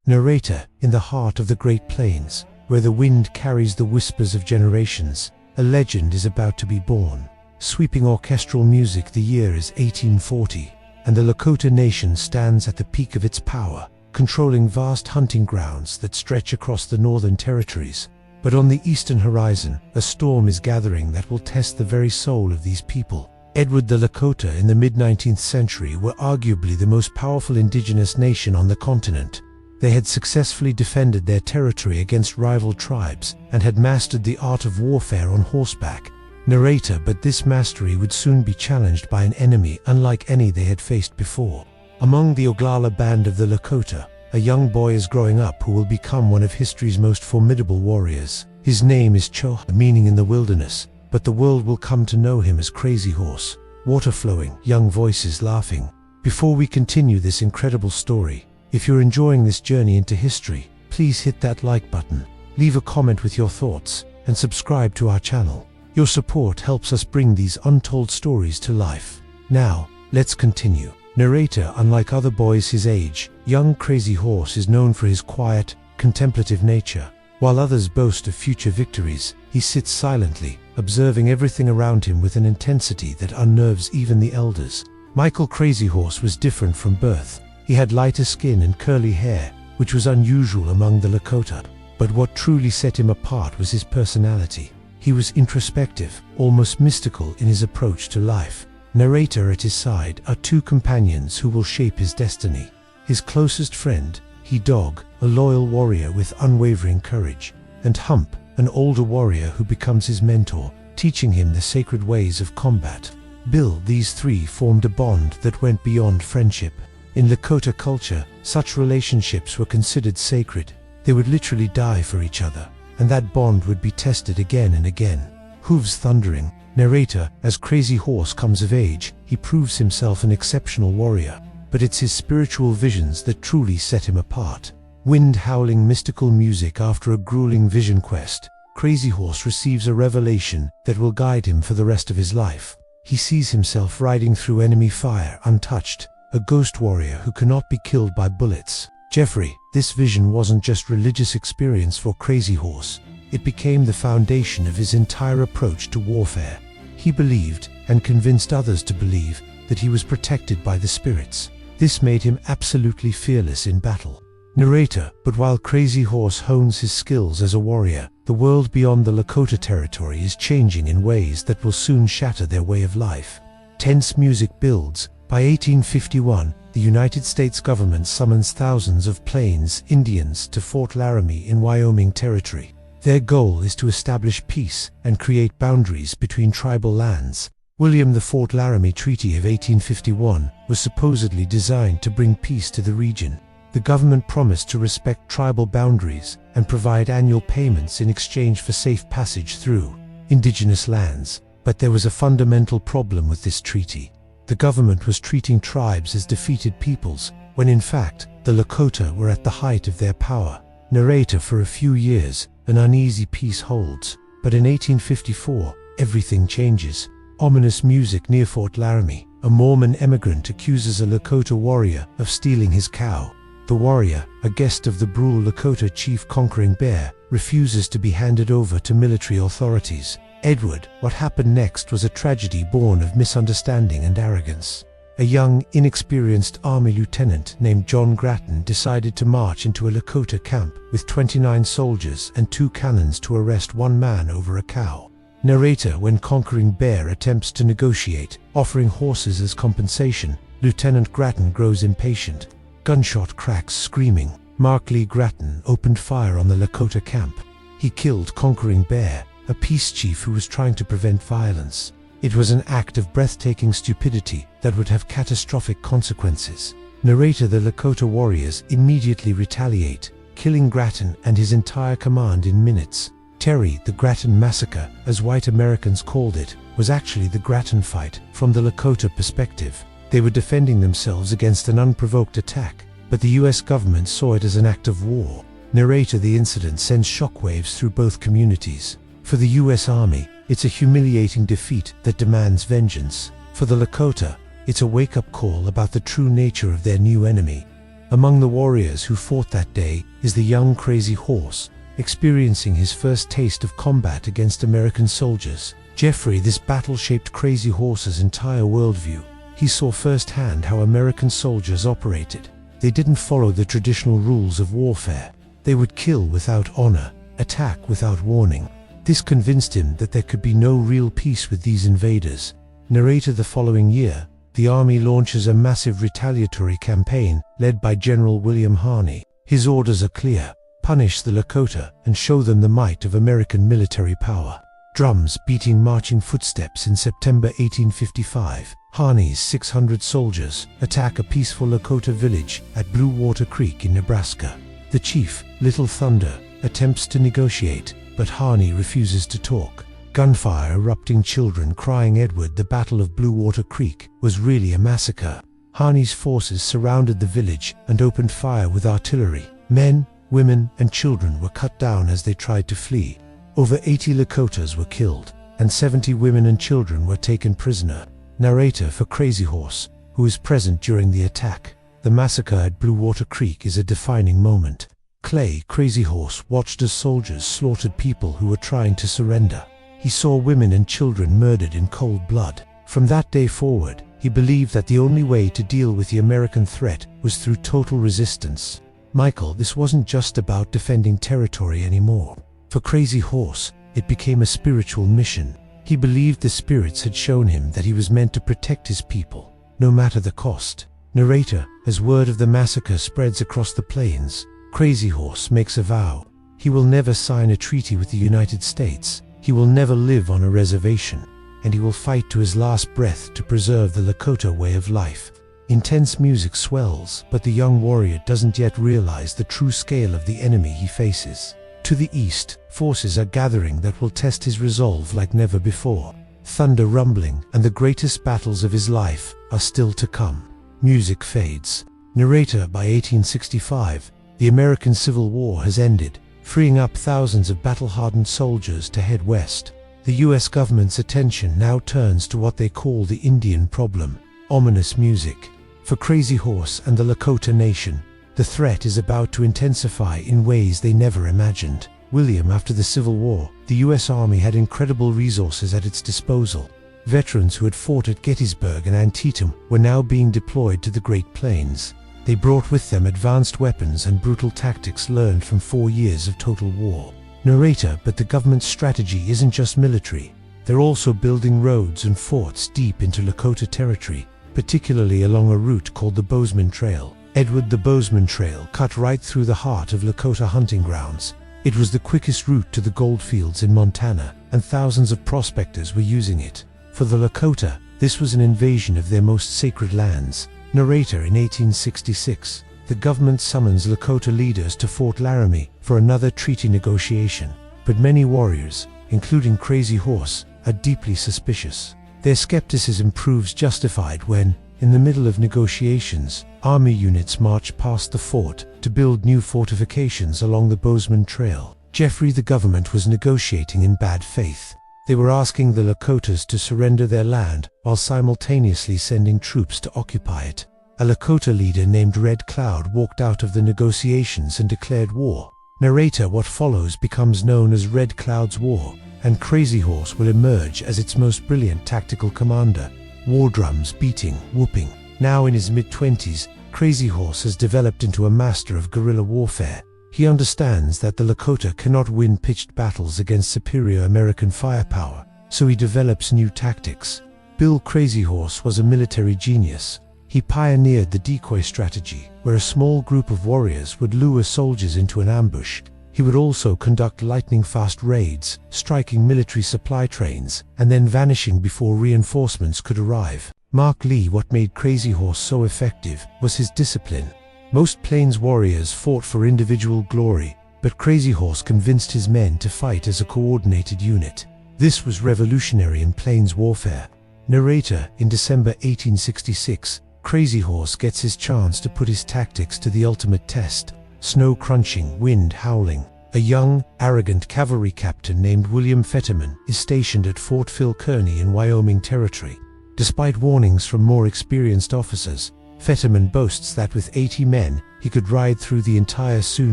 Narrator, in the heart of the Great Plains, where the wind carries the whispers of generations, a legend is about to be born. Sweeping orchestral music, the year is 1840, and the Lakota Nation stands at the peak of its power, controlling vast hunting grounds that stretch across the northern territories. But on the eastern horizon, a storm is gathering that will test the very soul of these people. Edward the Lakota in the mid-19th century were arguably the most powerful indigenous nation on the continent. They had successfully defended their territory against rival tribes and had mastered the art of warfare on horseback. Narrator, but this mastery would soon be challenged by an enemy unlike any they had faced before. Among the Oglala band of the Lakota, a young boy is growing up who will become one of history's most formidable warriors. His name is Cho, meaning in the wilderness, but the world will come to know him as Crazy Horse. Water flowing, young voices laughing. Before we continue this incredible story, if you're enjoying this journey into history, please hit that like button, leave a comment with your thoughts, and subscribe to our channel. Your support helps us bring these untold stories to life. Now, let's continue. Narrator, unlike other boys his age, young Crazy Horse is known for his quiet, contemplative nature. While others boast of future victories, he sits silently, observing everything around him with an intensity that unnerves even the elders. Michael Crazy Horse was different from birth. He had lighter skin and curly hair, which was unusual among the Lakota. But what truly set him apart was his personality. He was introspective, almost mystical in his approach to life. Narrator at his side are two companions who will shape his destiny. His closest friend, He-Dog, a loyal warrior with unwavering courage, and Hump, an older warrior who becomes his mentor, teaching him the sacred ways of combat. Bill, these three formed a bond that went beyond friendship. In Lakota culture, such relationships were considered sacred. They would literally die for each other, and that bond would be tested again and again. Hooves thundering. Narrator, as Crazy Horse comes of age, he proves himself an exceptional warrior, but it's his spiritual visions that truly set him apart. Wind howling mystical music. After a grueling vision quest, Crazy Horse receives a revelation that will guide him for the rest of his life. He sees himself riding through enemy fire untouched, a ghost warrior who cannot be killed by bullets. Jeffrey, this vision wasn't just religious experience for Crazy Horse. It became the foundation of his entire approach to warfare. He believed, and convinced others to believe, that he was protected by the spirits. This made him absolutely fearless in battle. Narrator, but while Crazy Horse hones his skills as a warrior, the world beyond the Lakota territory is changing in ways that will soon shatter their way of life. Tense music builds. By 1851, the United States government summons thousands of Plains Indians to Fort Laramie in Wyoming Territory. Their goal is to establish peace and create boundaries between tribal lands. The Fort Laramie Treaty of 1851 was supposedly designed to bring peace to the region. The government promised to respect tribal boundaries and provide annual payments in exchange for safe passage through indigenous lands. But there was a fundamental problem with this treaty. The government was treating tribes as defeated peoples, when in fact, the Lakota were at the height of their power. Narrator, for a few years, an uneasy peace holds, but in 1854, everything changes. Ominous music near Fort Laramie. A Mormon emigrant accuses a Lakota warrior of stealing his cow. The warrior, a guest of the Brule Lakota chief Conquering Bear, refuses to be handed over to military authorities. Edward, what happened next was a tragedy born of misunderstanding and arrogance. A young, inexperienced army lieutenant named John Grattan decided to march into a Lakota camp with 29 soldiers and 2 cannons to arrest one man over a cow. Narrator, when Conquering Bear attempts to negotiate, offering horses as compensation, Lieutenant Grattan grows impatient. Gunshot cracks, screaming. Mark Lee Grattan opened fire on the Lakota camp. He killed Conquering Bear, a peace chief who was trying to prevent violence. It was an act of breathtaking stupidity that would have catastrophic consequences. Narrator, the Lakota warriors immediately retaliate, killing Grattan and his entire command in minutes. Terry, the Grattan Massacre, as white Americans called it, was actually the Grattan fight from the Lakota perspective. They were defending themselves against an unprovoked attack, but the US government saw it as an act of war. Narrator, the incident sends shockwaves through both communities. For the US Army, it's a humiliating defeat that demands vengeance. For the Lakota, it's a wake-up call about the true nature of their new enemy. Among the warriors who fought that day is the young Crazy Horse, experiencing his first taste of combat against American soldiers. Jeffrey, this battle shaped Crazy Horse's entire worldview. He saw firsthand how American soldiers operated. They didn't follow the traditional rules of warfare. They would kill without honor, attack without warning. This convinced him that there could be no real peace with these invaders. Narrator: the following year, the army launches a massive retaliatory campaign led by General William Harney. His orders are clear: punish the Lakota and show them the might of American military power. Drums beating marching footsteps in September 1855. Harney's 600 soldiers attack a peaceful Lakota village at Blue Water Creek in Nebraska. The chief, Little Thunder, attempts to negotiate, but Harney refuses to talk. Gunfire erupting, children crying. Edward: the Battle of Blue Water Creek was really a massacre. Harney's forces surrounded the village and opened fire with artillery. Men, women, and children were cut down as they tried to flee. Over 80 Lakotas were killed, and 70 women and children were taken prisoner. Narrator: for Crazy Horse, who is present during the attack. The massacre at Blue Water Creek is a defining moment. Clay: Crazy Horse watched as soldiers slaughtered people who were trying to surrender. He saw women and children murdered in cold blood. From that day forward, he believed that the only way to deal with the American threat was through total resistance. Michael: this wasn't just about defending territory anymore. For Crazy Horse, it became a spiritual mission. He believed the spirits had shown him that he was meant to protect his people, no matter the cost. Narrator: as word of the massacre spreads across the plains, Crazy Horse makes a vow. He will never sign a treaty with the United States. He will never live on a reservation, and he will fight to his last breath to preserve the Lakota way of life. Intense music swells, but the young warrior doesn't yet realize the true scale of the enemy he faces. To the east, forces are gathering that will test his resolve like never before. Thunder rumbling, and the greatest battles of his life are still to come. Music fades. Narrator: by 1865, the American Civil War has ended, freeing up thousands of battle-hardened soldiers to head west. The US government's attention now turns to what they call the Indian problem. Ominous music. For Crazy Horse and the Lakota Nation, the threat is about to intensify in ways they never imagined. William: after the Civil War, the US Army had incredible resources at its disposal. Veterans who had fought at Gettysburg and Antietam were now being deployed to the Great Plains. They brought with them advanced weapons and brutal tactics learned from 4 years of total war. Narrator: but the government's strategy isn't just military. They're also building roads and forts deep into Lakota territory, particularly along a route called the Bozeman Trail. Edward: the Bozeman Trail cut right through the heart of Lakota hunting grounds. It was the quickest route to the goldfields in Montana, and thousands of prospectors were using it. For the Lakota, this was an invasion of their most sacred lands. Narrator: in 1866, the government summons Lakota leaders to Fort Laramie for another treaty negotiation. But many warriors, including Crazy Horse, are deeply suspicious. Their skepticism proves justified when, in the middle of negotiations, army units march past the fort to build new fortifications along the Bozeman Trail. Jeffrey: the government was negotiating in bad faith. They were asking the Lakotas to surrender their land while simultaneously sending troops to occupy it. A Lakota leader named Red Cloud walked out of the negotiations and declared war. Narrator: what follows becomes known as Red Cloud's War, and Crazy Horse will emerge as its most brilliant tactical commander. War drums beating, whooping. Now in his mid-20s, Crazy Horse has developed into a master of guerrilla warfare. He understands that the Lakota cannot win pitched battles against superior American firepower, so he develops new tactics. Bill Crazy Horse was a military genius. He pioneered the decoy strategy, where a small group of warriors would lure soldiers into an ambush. He would also conduct lightning-fast raids, striking military supply trains, and then vanishing before reinforcements could arrive. Mark Lee: what made Crazy Horse so effective was his discipline. Most Plains warriors fought for individual glory, but Crazy Horse convinced his men to fight as a coordinated unit. This was revolutionary in Plains warfare. Narrator: in December 1866, Crazy Horse gets his chance to put his tactics to the ultimate test. Snow crunching, wind howling. A young, arrogant cavalry captain named William Fetterman is stationed at Fort Phil Kearny in Wyoming Territory. Despite warnings from more experienced officers, Fetterman boasts that with 80 men, he could ride through the entire Sioux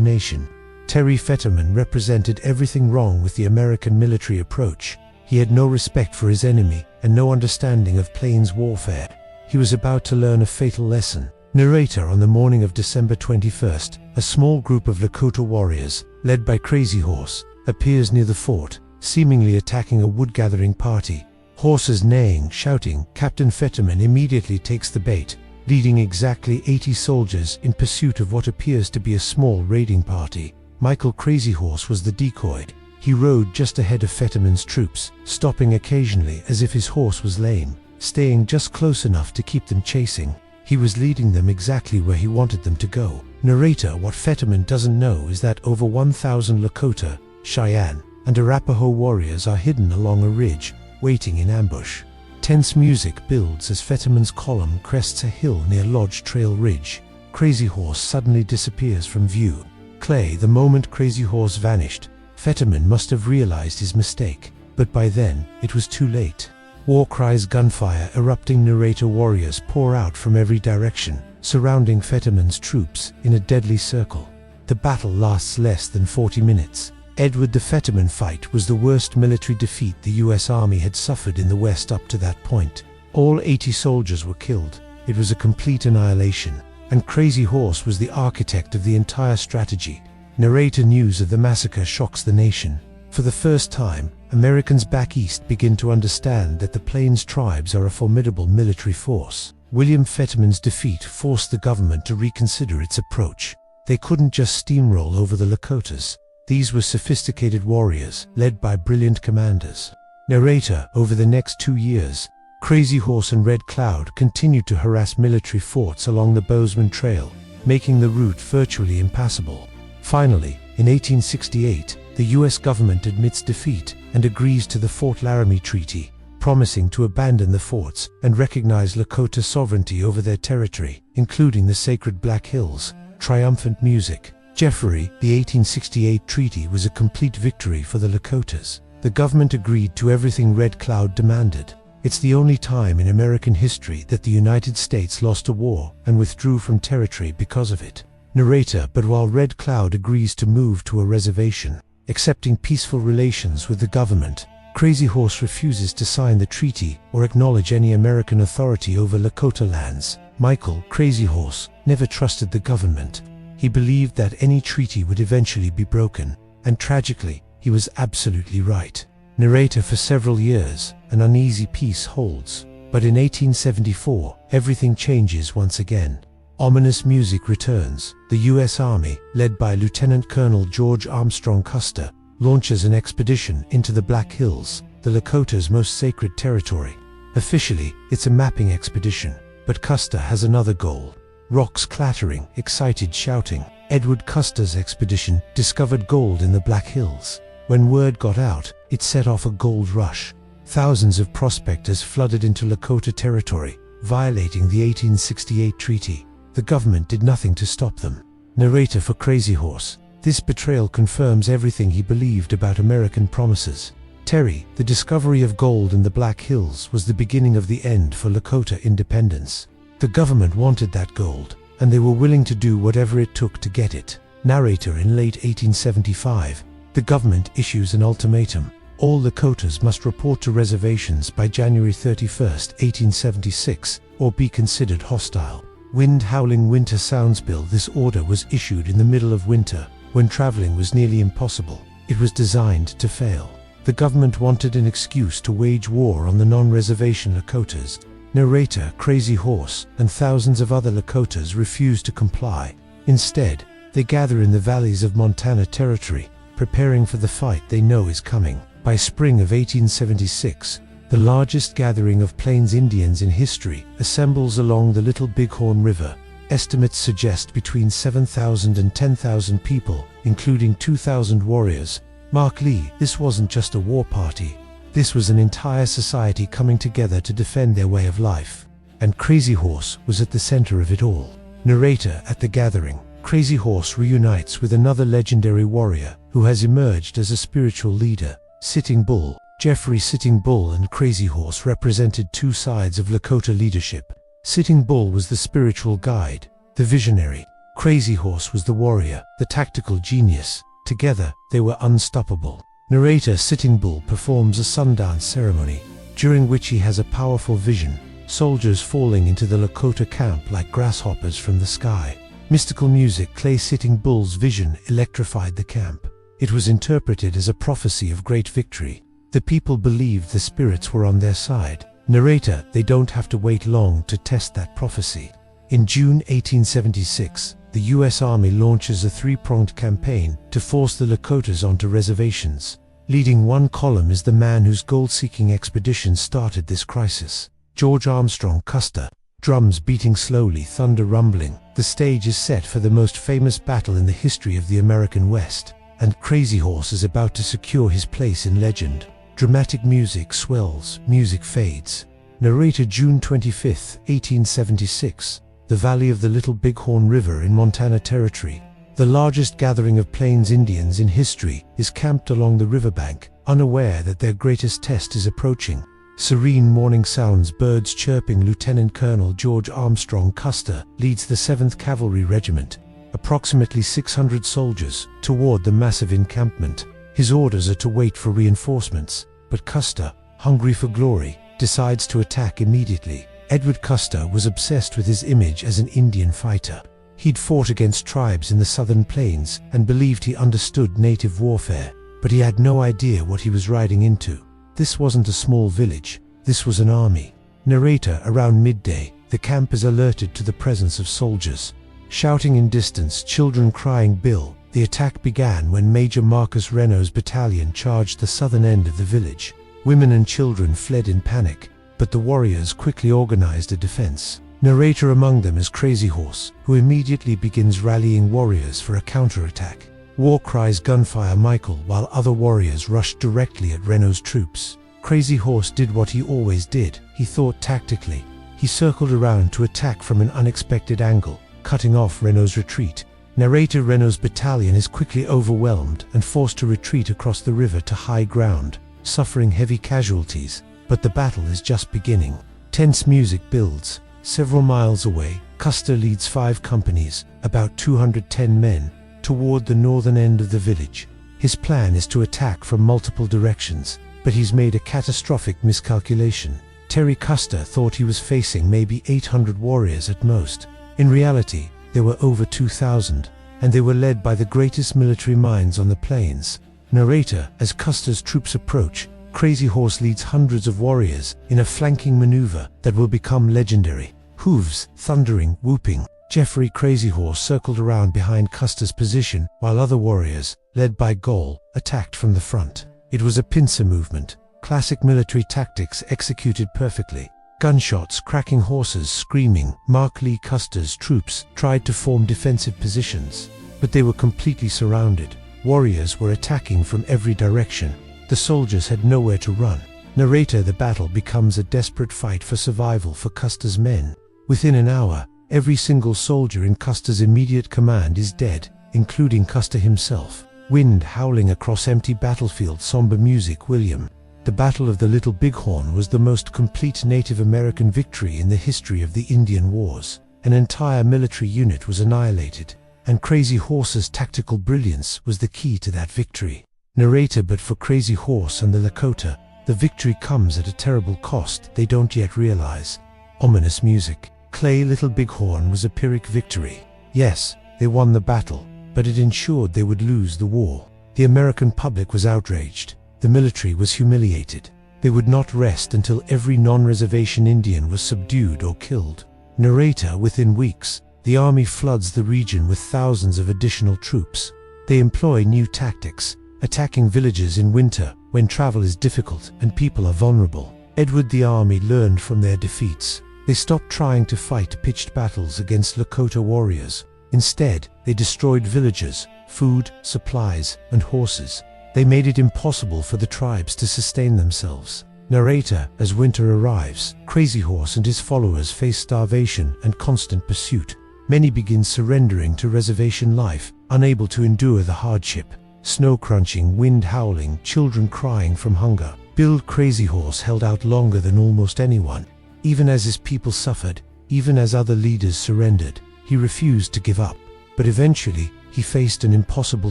Nation. Terry Fetterman represented everything wrong with the American military approach. He had no respect for his enemy and no understanding of plains warfare. He was about to learn a fatal lesson. Narrator: on the morning of December 21st, a small group of Lakota warriors, led by Crazy Horse, appears near the fort, seemingly attacking a wood-gathering party. Horses neighing, shouting. Captain Fetterman immediately takes the bait, leading exactly 80 soldiers in pursuit of what appears to be a small raiding party. Michael Crazy Horse was the decoy. He rode just ahead of Fetterman's troops, stopping occasionally as if his horse was lame, staying just close enough to keep them chasing. He was leading them exactly where he wanted them to go. Narrator: what Fetterman doesn't know is that over 1,000 Lakota, Cheyenne, and Arapaho warriors are hidden along a ridge, waiting in ambush. Tense music builds as Fetterman's column crests a hill near Lodge Trail Ridge. Crazy Horse suddenly disappears from view. Clay: the moment Crazy Horse vanished, Fetterman must have realized his mistake, but by then, it was too late. War cries, gunfire erupting. Narrator: warriors pour out from every direction, surrounding Fetterman's troops in a deadly circle. The battle lasts less than 40 minutes. Edward: the Fetterman fight was the worst military defeat the U.S. Army had suffered in the West up to that point. All 80 soldiers were killed. It was a complete annihilation, and Crazy Horse was the architect of the entire strategy. Narrator: news of the massacre shocks the nation. For the first time, Americans back east begin to understand that the Plains tribes are a formidable military force. William Fetterman's defeat forced the government to reconsider its approach. They couldn't just steamroll over the Lakotas. These were sophisticated warriors, led by brilliant commanders. Narrator: over the next 2 years, Crazy Horse and Red Cloud continued to harass military forts along the Bozeman Trail, making the route virtually impassable. Finally, in 1868, the U.S. government admits defeat and agrees to the Fort Laramie Treaty, promising to abandon the forts and recognize Lakota sovereignty over their territory, including the sacred Black Hills. Triumphant music. Jeffrey: the 1868 treaty was a complete victory for the Lakotas. The government agreed to everything Red Cloud demanded. It's the only time in American history that the United States lost a war and withdrew from territory because of it. Narrator: but while Red Cloud agrees to move to a reservation, accepting peaceful relations with the government, Crazy Horse refuses to sign the treaty or acknowledge any American authority over Lakota lands. Michael Crazy Horse never trusted the government. He believed that any treaty would eventually be broken, and tragically, he was absolutely right. Narrator: for several years, an uneasy peace holds, but in 1874, everything changes once again. Ominous music returns. The U.S. Army, led by Lieutenant Colonel George Armstrong Custer, launches an expedition into the Black Hills, the Lakotas' most sacred territory. Officially, it's a mapping expedition, but Custer has another goal. Rocks clattering, excited shouting. Edward Custer's expedition discovered gold in the Black Hills. When word got out, it set off a gold rush. Thousands of prospectors flooded into Lakota territory, violating the 1868 treaty. The government did nothing to stop them. Narrator: for Crazy Horse, this betrayal confirms everything he believed about American promises. Terry: the discovery of gold in the Black Hills was the beginning of the end for Lakota independence. The government wanted that gold, and they were willing to do whatever it took to get it. Narrator: in late 1875, the government issues an ultimatum. All Lakotas must report to reservations by January 31st, 1876, or be considered hostile. Wind howling winter sounds. Bill: this order was issued in the middle of winter, when traveling was nearly impossible. It was designed to fail. The government wanted an excuse to wage war on the non-reservation Lakotas. Narrator: Crazy Horse and thousands of other Lakotas refuse to comply. Instead, they gather in the valleys of Montana Territory, preparing for the fight they know is coming. By spring of 1876, the largest gathering of Plains Indians in history assembles along the Little Bighorn River. Estimates suggest between 7,000 and 10,000 people, including 2,000 warriors. Mark Lee: this wasn't just a war party. This was an entire society coming together to defend their way of life. And Crazy Horse was at the center of it all. Narrator: at the gathering, Crazy Horse reunites with another legendary warrior who has emerged as a spiritual leader, Sitting Bull. Jeffrey Sitting Bull and Crazy Horse represented two sides of Lakota leadership. Sitting Bull was the spiritual guide, the visionary. Crazy Horse was the warrior, the tactical genius. Together, they were unstoppable. Narrator Sitting Bull performs a sundance ceremony, during which he has a powerful vision, soldiers falling into the Lakota camp like grasshoppers from the sky. Mystical music Clay Sitting Bull's vision electrified the camp. It was interpreted as a prophecy of great victory. The people believed the spirits were on their side. Narrator, they don't have to wait long to test that prophecy. In June 1876, the U.S. Army launches a three-pronged campaign to force the Lakotas onto reservations. Leading one column is the man whose gold-seeking expedition started this crisis, George Armstrong Custer. Drums beating slowly, thunder rumbling. The stage is set for the most famous battle in the history of the American West, and Crazy Horse is about to secure his place in legend. Dramatic music swells, music fades. Narrator June 25, 1876. The valley of the Little Bighorn River in Montana Territory. The largest gathering of Plains Indians in history is camped along the riverbank, unaware that their greatest test is approaching. Serene morning sounds, birds chirping. Lieutenant Colonel George Armstrong Custer leads the 7th Cavalry Regiment, approximately 600 soldiers, toward the massive encampment. His orders are to wait for reinforcements, but Custer, hungry for glory, decides to attack immediately. Edward Custer was obsessed with his image as an Indian fighter. He'd fought against tribes in the southern plains and believed he understood native warfare, but he had no idea what he was riding into. This wasn't a small village, this was an army. Narrator, around midday, the camp is alerted to the presence of soldiers. Shouting in distance, children crying Bill. The attack began when Major Marcus Renault's battalion charged the southern end of the village. Women and children fled in panic, but the warriors quickly organized a defense. Narrator among them is Crazy Horse, who immediately begins rallying warriors for a counterattack. War cries, gunfire, Michael, while other warriors rushed directly at Renault's troops. Crazy Horse did what he always did. He thought tactically. He circled around to attack from an unexpected angle, cutting off Renault's retreat. Narrator Renault's battalion is quickly overwhelmed and forced to retreat across the river to high ground, suffering heavy casualties. But the battle is just beginning. Tense music builds. Several miles away, Custer leads 5 companies, about 210 men, toward the northern end of the village. His plan is to attack from multiple directions, but he's made a catastrophic miscalculation. Terry Custer thought he was facing maybe 800 warriors at most. In reality, there were over 2,000, and they were led by the greatest military minds on the plains. Narrator, as Custer's troops approach, Crazy Horse leads hundreds of warriors in a flanking maneuver that will become legendary. Hooves, thundering, whooping. Jeffrey Crazy Horse circled around behind Custer's position, while other warriors, led by Goal, attacked from the front. It was a pincer movement, classic military tactics executed perfectly. Gunshots, cracking horses, screaming. Mark Lee Custer's troops tried to form defensive positions, but they were completely surrounded. Warriors were attacking from every direction. The soldiers had nowhere to run. Narrator, the battle becomes a desperate fight for survival for Custer's men. Within an hour, every single soldier in Custer's immediate command is dead, including Custer himself. Wind howling across empty battlefield, somber music. William. The Battle of the Little Bighorn was the most complete Native American victory in the history of the Indian Wars. An entire military unit was annihilated, and Crazy Horse's tactical brilliance was the key to that victory. Narrator, but for Crazy Horse and the Lakota, the victory comes at a terrible cost they don't yet realize. Ominous music. Clay Little Bighorn was a Pyrrhic victory. Yes, they won the battle, but it ensured they would lose the war. The American public was outraged. The military was humiliated. They would not rest until every non-reservation Indian was subdued or killed. Narrator, within weeks, the army floods the region with thousands of additional troops. They employ new tactics, attacking villages in winter when travel is difficult and people are vulnerable. Edward, the army learned from their defeats. They stopped trying to fight pitched battles against Lakota warriors. Instead, they destroyed villages, food, supplies, and horses. They made it impossible for the tribes to sustain themselves. Narrator, as winter arrives, Crazy Horse and his followers face starvation and constant pursuit. Many begin surrendering to reservation life, unable to endure the hardship. Snow crunching, wind howling, children crying from hunger. Bill Crazy Horse held out longer than almost anyone. Even as his people suffered, Even as other leaders surrendered, he refused to give up. But eventually, he faced an impossible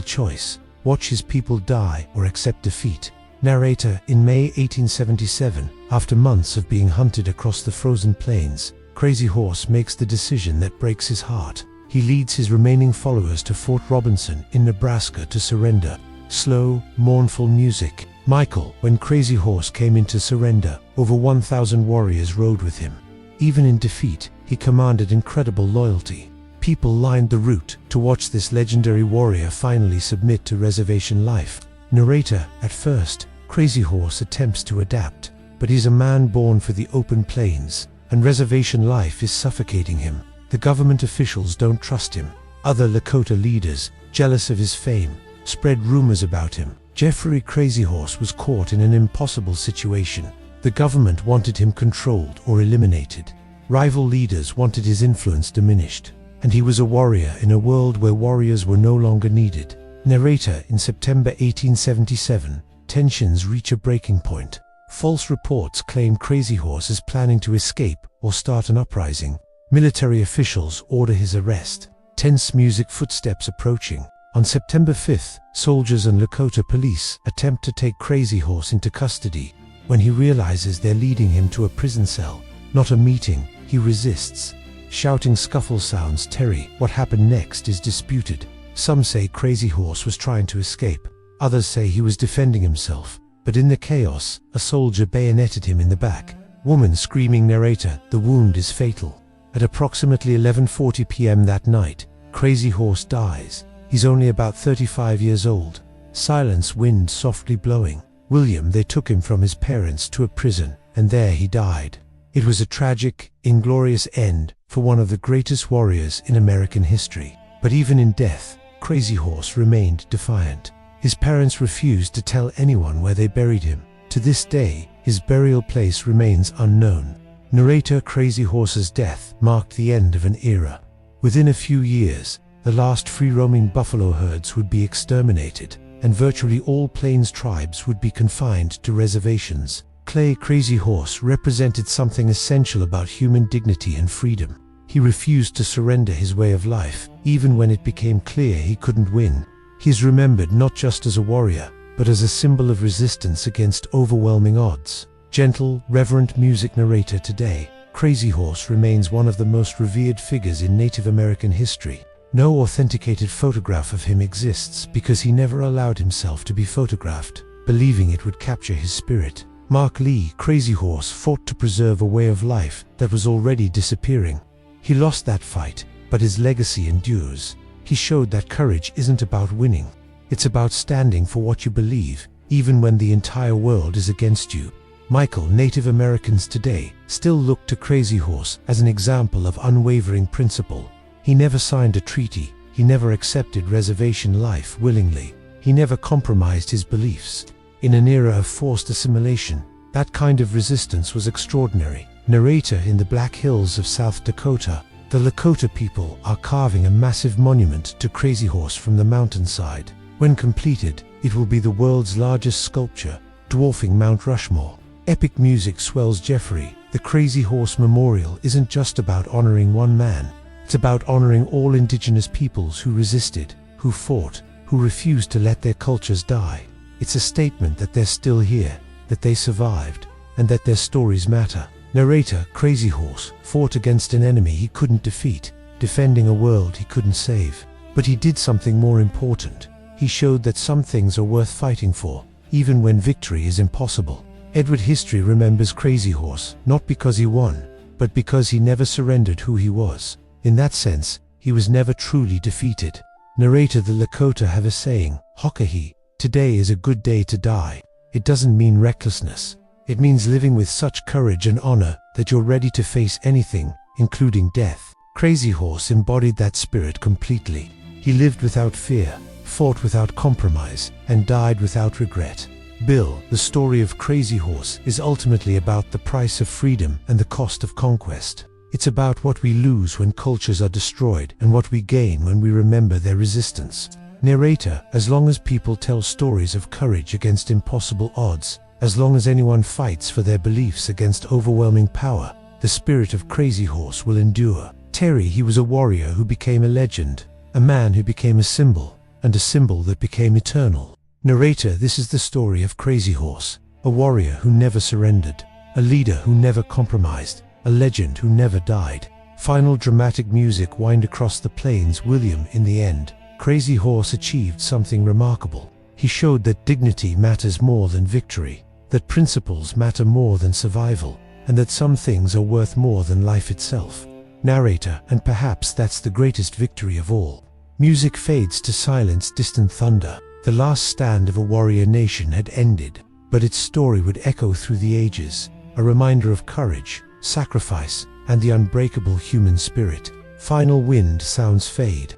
choice: watch his people die or accept defeat. Narrator: in May 1877, after months of being hunted across the frozen plains, Crazy Horse makes the decision that breaks his heart. He leads his remaining followers to Fort Robinson in Nebraska to surrender. Slow, mournful music. Michael: when Crazy Horse came in to surrender, over 1,000 warriors rode with him. Even in defeat, he commanded incredible loyalty. People lined the route to watch this legendary warrior finally submit to reservation life. Narrator: at first, Crazy Horse attempts to adapt, but he's a man born for the open plains, and reservation life is suffocating him. The government officials don't trust him. Other Lakota leaders, jealous of his fame, spread rumors about him. Jeffrey Crazy Horse was caught in an impossible situation. The government wanted him controlled or eliminated. Rival leaders wanted his influence diminished. And he was a warrior in a world where warriors were no longer needed. Narrator: in September 1877, tensions reach a breaking point. False reports claim Crazy Horse is planning to escape or start an uprising. Military officials order his arrest. Tense music, footsteps approaching. On September 5th, soldiers and Lakota police attempt to take Crazy Horse into custody. When he realizes they're leading him to a prison cell, not a meeting, he resists. Shouting scuffle sounds. Terry: what happened next is disputed. Some say Crazy Horse was trying to escape. Others say he was defending himself. But in the chaos, a soldier bayoneted him in the back. Woman screaming. Narrator: the wound is fatal. At approximately 11:40 p.m. that night, Crazy Horse dies. He's only about 35 years old. Silence, wind softly blowing. William: they took him from his parents to a prison, and there he died. It was a tragic, inglorious end for one of the greatest warriors in American history. But even in death, Crazy Horse remained defiant. His parents refused to tell anyone where they buried him. To this day, his burial place remains unknown. Narrator: Crazy Horse's death marked the end of an era. Within a few years, the last free-roaming buffalo herds would be exterminated, and virtually all plains tribes would be confined to reservations. Crazy Horse represented something essential about human dignity and freedom. He refused to surrender his way of life, even when it became clear he couldn't win. He's remembered not just as a warrior, but as a symbol of resistance against overwhelming odds. Gentle, reverent music. Narrator: today, Crazy Horse remains one of the most revered figures in Native American history. No authenticated photograph of him exists because he never allowed himself to be photographed, believing it would capture his spirit. Mark Lee: Crazy Horse fought to preserve a way of life that was already disappearing. He lost that fight, but his legacy endures. He showed that courage isn't about winning. It's about standing for what you believe, even when the entire world is against you. Michael: Native Americans today still look to Crazy Horse as an example of unwavering principle. He never signed a treaty. He never accepted reservation life willingly. He never compromised his beliefs. In an era of forced assimilation, that kind of resistance was extraordinary. Narrator: in the Black Hills of South Dakota, the Lakota people are carving a massive monument to Crazy Horse from the mountainside. When completed, it will be the world's largest sculpture, dwarfing Mount Rushmore. Epic music swells. Jeffrey: the Crazy Horse Memorial isn't just about honoring one man. It's about honoring all indigenous peoples who resisted, who fought, who refused to let their cultures die. It's a statement that they're still here, that they survived, and that their stories matter. Narrator: Crazy Horse fought against an enemy he couldn't defeat, defending a world he couldn't save. But he did something more important. He showed that some things are worth fighting for, even when victory is impossible. Edward history remembers Crazy Horse, not because he won, but because he never surrendered who he was. In that sense, he was never truly defeated. Narrator: the Lakota have a saying, Hokahi, today is a good day to die. It doesn't mean recklessness. It means living with such courage and honor that you're ready to face anything, including death. Crazy Horse embodied that spirit completely. He lived without fear, fought without compromise, and died without regret. Bill: the story of Crazy Horse is ultimately about the price of freedom and the cost of conquest. It's about what we lose when cultures are destroyed and what we gain when we remember their resistance. Narrator: as long as people tell stories of courage against impossible odds, as long as anyone fights for their beliefs against overwhelming power, The spirit of Crazy Horse will endure. Terry, he was a warrior who became a legend, a man who became a symbol, and a symbol that became eternal. Narrator, this is the story of Crazy Horse, a warrior who never surrendered, a leader who never compromised, a legend who never died. Final dramatic music wind across the plains. William, in the end, Crazy Horse achieved something remarkable. He showed that dignity matters more than victory, that principles matter more than survival, and that some things are worth more than life itself. Narrator, and perhaps that's the greatest victory of all. Music fades to silence. Distant thunder. The last stand of a warrior nation had ended, but its story would echo through the ages, a reminder of courage, sacrifice, and the unbreakable human spirit. Final wind sounds fade.